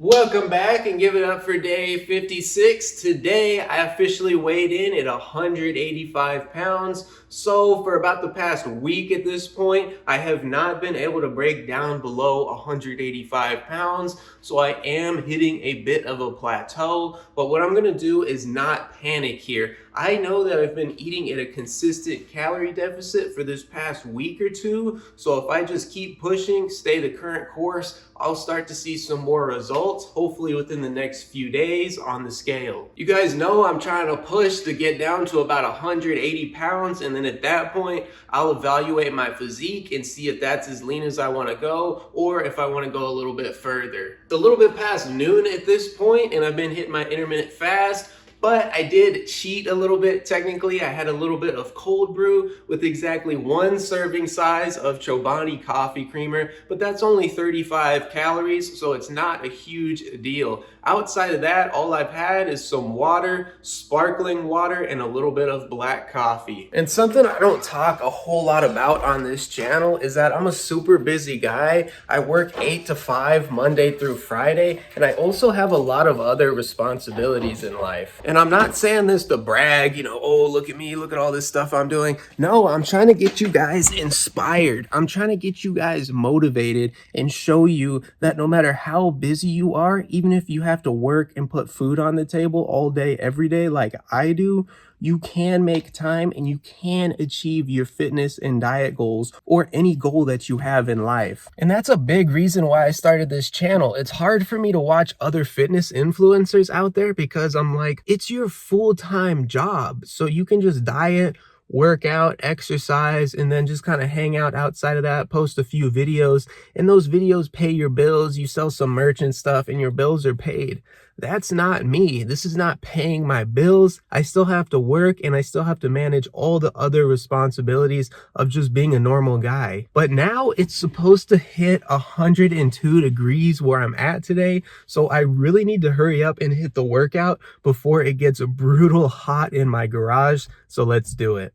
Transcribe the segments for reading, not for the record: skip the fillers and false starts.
Welcome back and give it up for day 56. Today I officially weighed in at 185 pounds. So for about the past week at this point, I have not been able to break down below 185 pounds. So I am hitting a bit of a plateau. But what I'm going to do is not panic here. I know that I've been eating at a consistent calorie deficit for this past week or two. So if I just keep pushing, stay the current course, I'll start to see some more results, hopefully within the next few days on the scale. You guys know I'm trying to push to get down to about 180 pounds, and then at that point, I'll evaluate my physique and see if that's as lean as I want to go, or if I want to go a little bit further. It's a little bit past noon at this point, and I've been hitting my intermittent fast. But I did cheat a little bit. Technically, I had a little bit of cold brew with exactly 1 serving size of Chobani coffee creamer, but that's only 35 calories, so it's not a huge deal. Outside of that, all I've had is some water, sparkling water, and a little bit of black coffee. And something I don't talk a whole lot about on this channel is that I'm a super busy guy. I work 8 to 5 Monday through Friday, and I also have a lot of other responsibilities in life. And I'm not saying this to brag, oh, look at me, look at all this stuff I'm doing. No, I'm trying to get you guys inspired. I'm trying to get you guys motivated and show you that no matter how busy you are, even if you have to work and put food on the table all day, every day, like I do, you can make time and you can achieve your fitness and diet goals or any goal that you have in life. And that's a big reason why I started this channel. It's hard for me to watch other fitness influencers out there because I'm like, it's your full-time job. So you can just diet, work out, exercise, and then just kind of hang out outside of that, post a few videos, and those videos pay your bills. You sell some merch and stuff and your bills are paid. That's not me. This is not paying my bills. I still have to work and I still have to manage all the other responsibilities of just being a normal guy. But now it's supposed to hit 102 degrees where I'm at today. So I really need to hurry up and hit the workout before it gets brutal hot in my garage. So let's do it.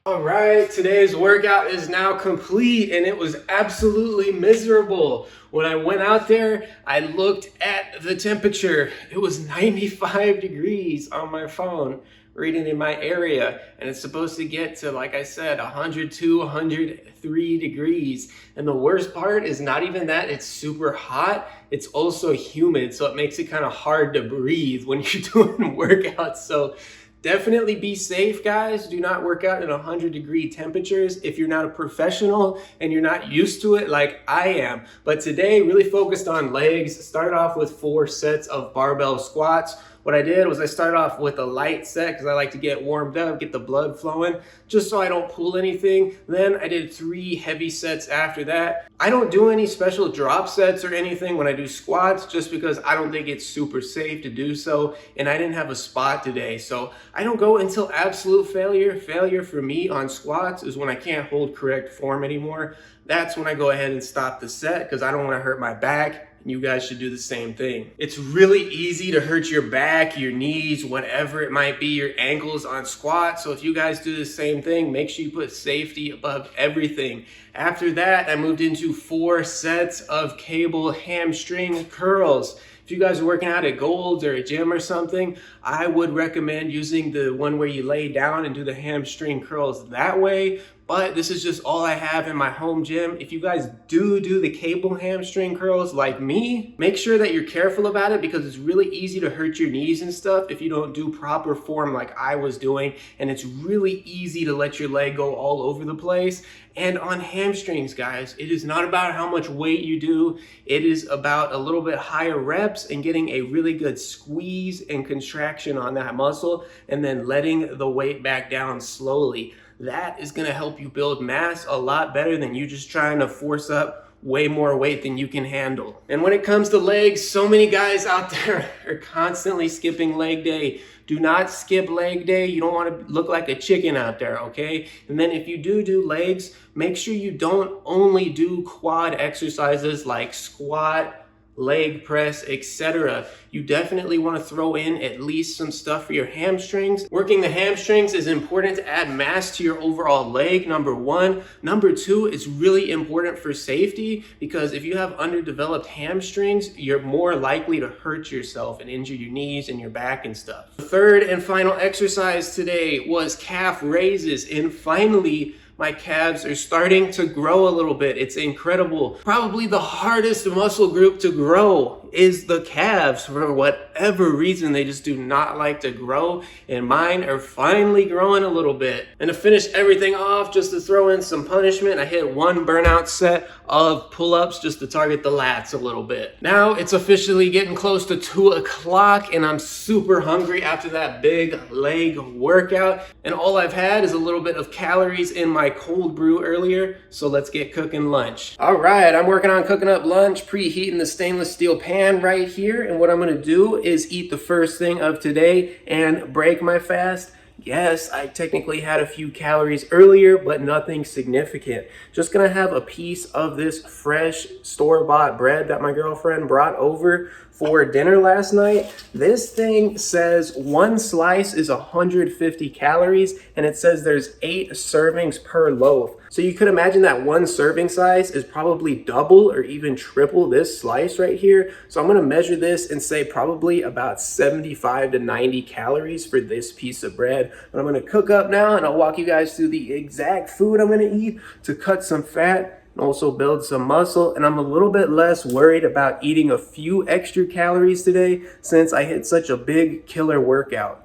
All right, today's workout is now complete and it was absolutely miserable. When I went out there, I looked at the temperature. It was 95 degrees on my phone. reading in my area, and it's supposed to get to, like I said, 102, 103 degrees. And the worst part is not even that it's super hot, it's also humid, so it makes it kind of hard to breathe when you're doing workouts. So definitely be safe, guys. Do not work out in 100-degree temperatures if you're not a professional and you're not used to it like I am. But today, really focused on legs. Started off with 4 sets of barbell squats. What I did was I started off with a light set because I like to get warmed up, get the blood flowing, just so I don't pull anything. Then I did 3 heavy sets after that. I don't do any special drop sets or anything when I do squats, just because I don't think it's super safe to do so. And I didn't have a spot today, so I don't go until absolute failure. Failure for me on squats is when I can't hold correct form anymore. That's when I go ahead and stop the set because I don't want to hurt my back. You guys should do the same thing. It's really easy to hurt your back, your knees, whatever it might be, your ankles on squats. So if you guys do the same thing, make sure you put safety above everything. After that, I moved into 4 sets of cable hamstring curls. If you guys are working out at Gold's or a gym or something, I would recommend using the one where you lay down and do the hamstring curls that way. But this is just all I have in my home gym. If you guys do the cable hamstring curls like me, make sure that you're careful about it because it's really easy to hurt your knees and stuff if you don't do proper form like I was doing. And it's really easy to let your leg go all over the place. And on hamstrings, guys, it is not about how much weight you do. It is about a little bit higher reps and getting a really good squeeze and contraction on that muscle and then letting the weight back down slowly. That is going to help you build mass a lot better than you just trying to force up way more weight than you can handle. And when it comes to legs, so many guys out there are constantly skipping leg day. Do not skip leg day. You don't want to look like a chicken out there, okay? And then if you do legs, make sure you don't only do quad exercises like squat, leg press, etc. You definitely want to throw in at least some stuff for your hamstrings. Working the hamstrings is important to add mass to your overall leg, number 1. Number 2, it's really important for safety because if you have underdeveloped hamstrings, you're more likely to hurt yourself and injure your knees and your back and stuff. The third and final exercise today was calf raises, and finally, my calves are starting to grow a little bit. It's incredible. Probably the hardest muscle group to grow is the calves. For whatever reason, they just do not like to grow, and mine are finally growing a little bit. And to finish everything off, just to throw in some punishment, I hit 1 burnout set of pull-ups just to target the lats a little bit. Now it's officially getting close to 2 o'clock, and I'm super hungry after that big leg workout. And all I've had is a little bit of calories in my cold brew earlier, so let's get cooking lunch. All right, I'm working on cooking up lunch, preheating the stainless steel pan right here, and what I'm gonna do is eat the first thing of today and break my fast. Yes, I technically had a few calories earlier, but nothing significant. Just gonna have a piece of this fresh store-bought bread that my girlfriend brought over for dinner last night. This thing says 1 slice is 150 calories, and it says there's 8 servings per loaf. So you could imagine that 1 serving size is probably double or even triple this slice right here. So I'm gonna measure this and say probably about 75 to 90 calories for this piece of bread. But I'm gonna cook up now, and I'll walk you guys through the exact food I'm gonna eat to cut some fat and also build some muscle. And I'm a little bit less worried about eating a few extra calories today since I hit such a big killer workout.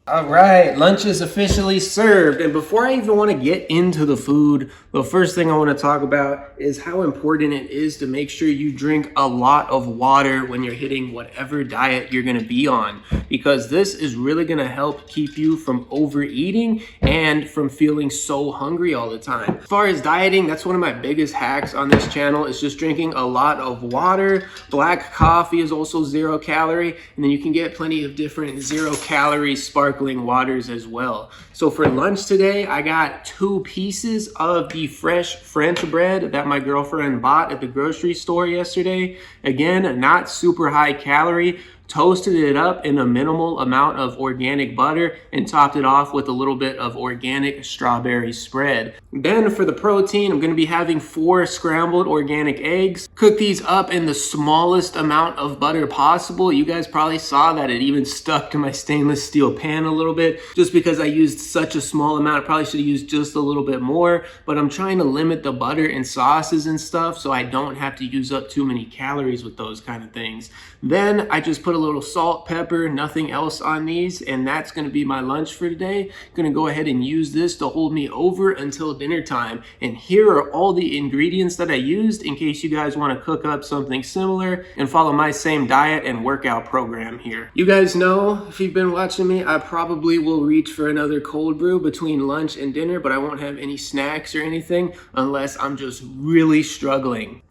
All right, lunch is officially served. And before I even want to get into the food, the first thing I want to talk about is how important it is to make sure you drink a lot of water when you're hitting whatever diet you're going to be on, because this is really going to help keep you from overeating and from feeling so hungry all the time. As far as dieting, that's one of my biggest hacks on this channel is just drinking a lot of water. Black coffee is also 0 calorie, and then you can get plenty of different 0 calorie sparkling waters as well. So for lunch today, I got 2 pieces of the fresh French bread that my girlfriend bought at the grocery store yesterday. Again, not super high calorie. toasted it up in a minimal amount of organic butter, and topped it off with a little bit of organic strawberry spread. Then for the protein, I'm going to be having 4 scrambled organic eggs. Cook these up in the smallest amount of butter possible. You guys probably saw that it even stuck to my stainless steel pan a little bit just because I used such a small amount. I probably should have used just a little bit more, but I'm trying to limit the butter and sauces and stuff so I don't have to use up too many calories with those kind of things. Then I just put a little salt, pepper, nothing else on these, and that's going to be my lunch for today. Going to go ahead and use this to hold me over until dinner time. And here are all the ingredients that I used in case you guys want to cook up something similar and follow my same diet and workout program here. You guys know, if you've been watching me, I probably will reach for another cold brew between lunch and dinner, but I won't have any snacks or anything unless I'm just really struggling.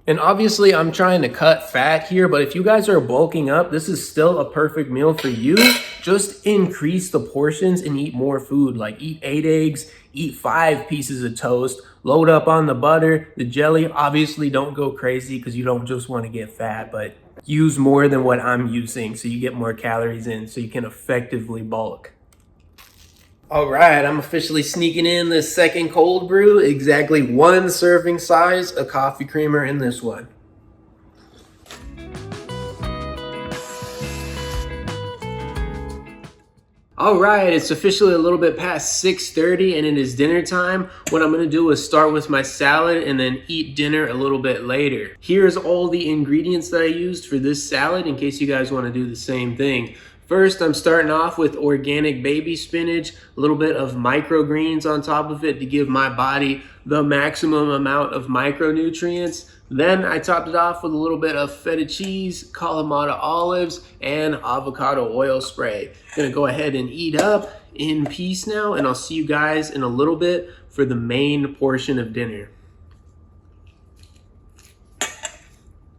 And obviously I'm trying to cut fat here, but if you guys are bulking up, this is still a perfect meal for you. Just increase the portions and eat more food. Like eat 8 eggs, eat 5 pieces of toast, load up on the butter, the jelly. Obviously don't go crazy because you don't just want to get fat, but use more than what I'm using so you get more calories in so you can effectively bulk. All right, I'm officially sneaking in this second cold brew, exactly 1 serving size of coffee creamer in this one. All right, it's officially a little bit past 6:30 and it is dinner time. What I'm gonna do is start with my salad and then eat dinner a little bit later. Here's all the ingredients that I used for this salad in case you guys wanna do the same thing. First, I'm starting off with organic baby spinach, a little bit of microgreens on top of it to give my body the maximum amount of micronutrients. Then I topped it off with a little bit of feta cheese, Kalamata olives, and avocado oil spray. Gonna go ahead and eat up in peace now, and I'll see you guys in a little bit for the main portion of dinner.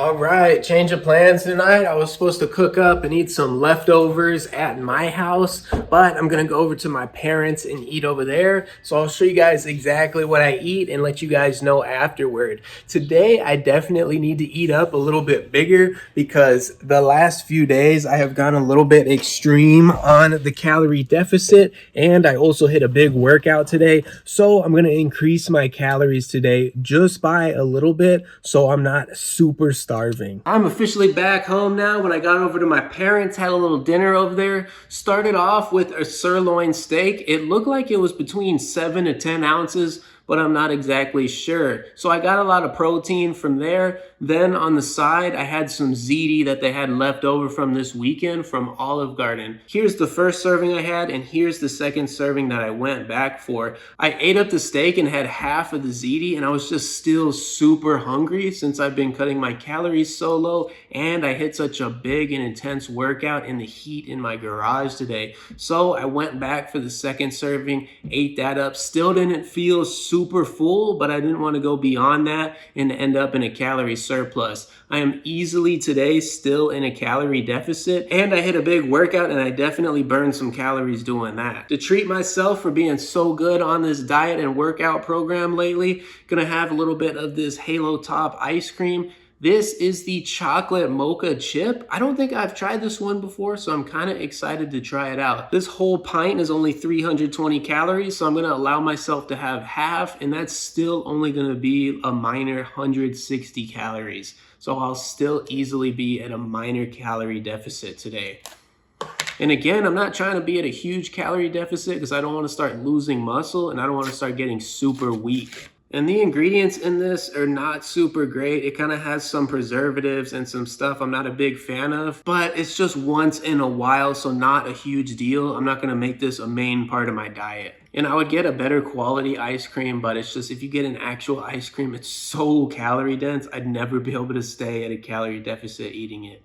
All right, change of plans tonight. I was supposed to cook up and eat some leftovers at my house, but I'm gonna go over to my parents and eat over there. So I'll show you guys exactly what I eat and let you guys know afterward. Today, I definitely need to eat up a little bit bigger because the last few days I have gone a little bit extreme on the calorie deficit, and I also hit a big workout today. So I'm gonna increase my calories today just by a little bit so I'm not super starving. I'm officially back home now. When I got over to my parents, had a little dinner over there. Started off with a sirloin steak. It looked like it was between 7 to 10 ounces, but I'm not exactly sure. So I got a lot of protein from there. Then on the side, I had some ziti that they had left over from this weekend from Olive Garden. Here's the first serving I had, and here's the second serving that I went back for. I ate up the steak and had half of the ziti, and I was just still super hungry since I've been cutting my calories so low, and I hit such a big and intense workout in the heat in my garage today. So I went back for the second serving, ate that up, still didn't feel super full, but I didn't want to go beyond that and end up in a calorie surplus. I am easily today still in a calorie deficit, and I hit a big workout and I definitely burned some calories doing that. To treat myself for being so good on this diet and workout program lately, gonna have a little bit of this Halo Top ice cream. This is the chocolate mocha chip. I don't think I've tried this one before, so I'm kind of excited to try it out. This whole pint is only 320 calories, so I'm gonna allow myself to have half, and that's still only gonna be a minor 160 calories. So I'll still easily be at a minor calorie deficit today. And again, I'm not trying to be at a huge calorie deficit because I don't want to start losing muscle and I don't want to start getting super weak. And the ingredients in this are not super great. It kind of has some preservatives and some stuff I'm not a big fan of, but it's just once in a while, so not a huge deal. I'm not going to make this a main part of my diet. And I would get a better quality ice cream, but it's just if you get an actual ice cream, it's so calorie dense, I'd never be able to stay at a calorie deficit eating it.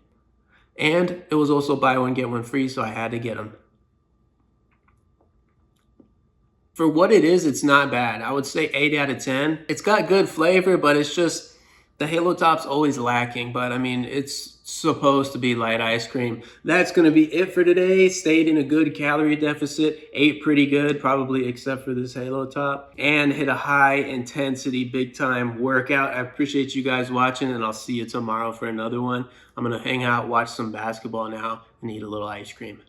And it was also buy one, get one free, so I had to get them. For what it is, it's not bad. I would say 8 out of 10. It's got good flavor, but it's just the Halo Top's always lacking. But I mean, it's supposed to be light ice cream. That's going to be it for today. Stayed in a good calorie deficit, ate pretty good, probably except for this Halo top, and hit a high intensity, big time workout. I appreciate you guys watching, and I'll see you tomorrow for another one. I'm going to hang out, watch some basketball now, and eat a little ice cream.